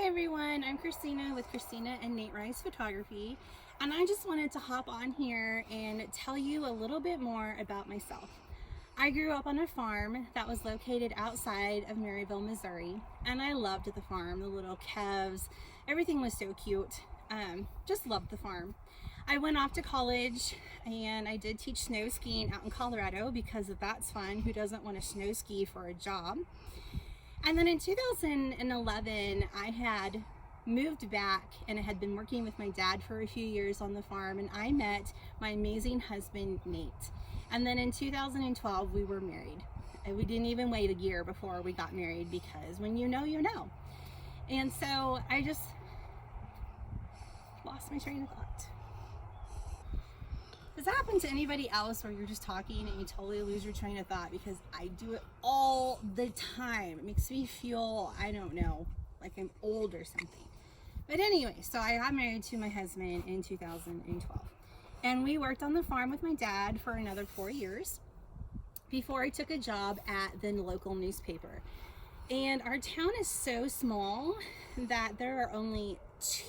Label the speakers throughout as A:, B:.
A: Hi everyone, I'm Christina with Christina and Nate Rice Photography, and I just wanted to hop on here and tell you a little bit more about myself. I grew up on a farm that was located outside of Maryville, Missouri, and I loved the farm. The little calves, everything was so cute. Just loved the farm. I went off to college and I did teach snow skiing out in Colorado because that's fun. Who doesn't want to snow ski for a job? And then in 2011, I had moved back and I had been working with my dad for a few years on the farm, and I met my amazing husband, Nate. And then in 2012, we were married. And we didn't even wait a year before we got married, because when you know, you know. And so I just lost my train of thought. Does that happen to anybody else where you're just talking and you totally lose your train of thought? Because I do it all the time. It makes me feel, I don't know, like I'm old or something. But anyway, so I got married to my husband in 2012. And we worked on the farm with my dad for another 4 years before I took a job at the local newspaper. And our town is so small that there are only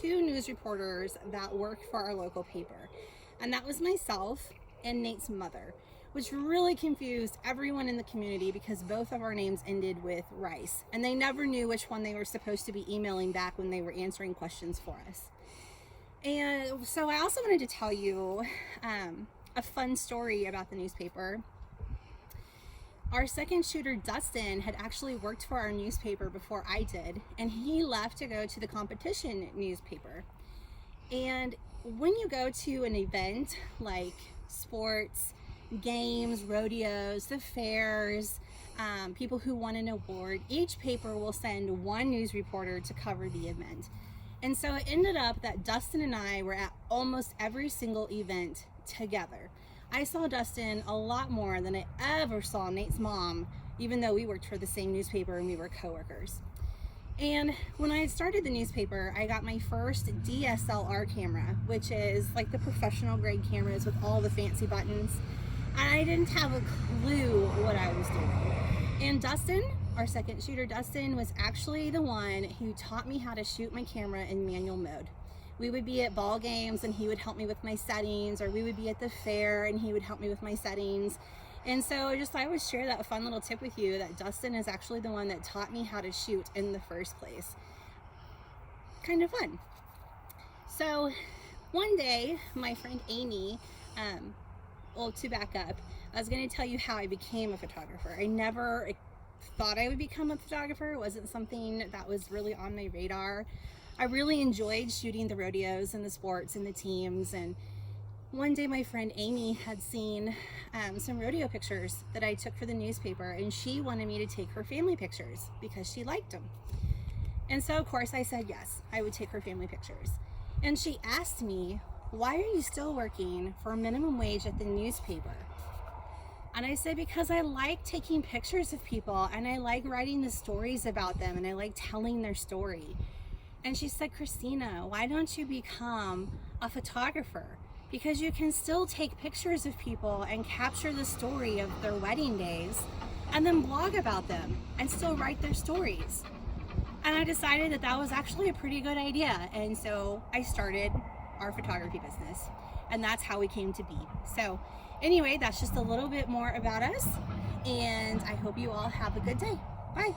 A: 2 news reporters that work for our local paper. And that was myself and Nate's mother, which really confused everyone in the community because both of our names ended with Rice, and they never knew which one they were supposed to be emailing back when they were answering questions for us. And so I also wanted to tell you a fun story about the newspaper. Our second shooter, Dustin, had actually worked for our newspaper before I did, and he left to go to the competition newspaper. And when you go to an event like sports, games, rodeos, the fairs, people who won an award, each paper will send one news reporter to cover the event. And so it ended up that Dustin and I were at almost every single event together. I saw Dustin a lot more than I ever saw Nate's mom, even though we worked for the same newspaper and we were coworkers. And when I started the newspaper, I got my first DSLR camera, which is like the professional grade cameras with all the fancy buttons. And I didn't have a clue what I was doing. And Dustin, our second shooter, Dustin, was actually the one who taught me how to shoot my camera in manual mode. We would be at ball games and he would help me with my settings, or we would be at the fair and he would help me with my settings. And so I would share that fun little tip with you, that Dustin is actually the one that taught me how to shoot in the first place. Kind of fun. So one day, my friend Amy, to back up, I was going to tell you how I became a photographer. I never thought I would become a photographer. It wasn't something that was really on my radar. I really enjoyed shooting the rodeos and the sports and the teams, and one day my friend Amy had seen some rodeo pictures that I took for the newspaper, and she wanted me to take her family pictures because she liked them. And so of course I said yes, I would take her family pictures. And she asked me, "Why are you still working for minimum wage at the newspaper?" And I said, "Because I like taking pictures of people and I like writing the stories about them and I like telling their story." And she said, "Christina, why don't you become a photographer? Because you can still take pictures of people and capture the story of their wedding days and then blog about them and still write their stories." And I decided that that was actually a pretty good idea. And so I started our photography business, and that's how we came to be. So anyway, that's just a little bit more about us, and I hope you all have a good day. Bye.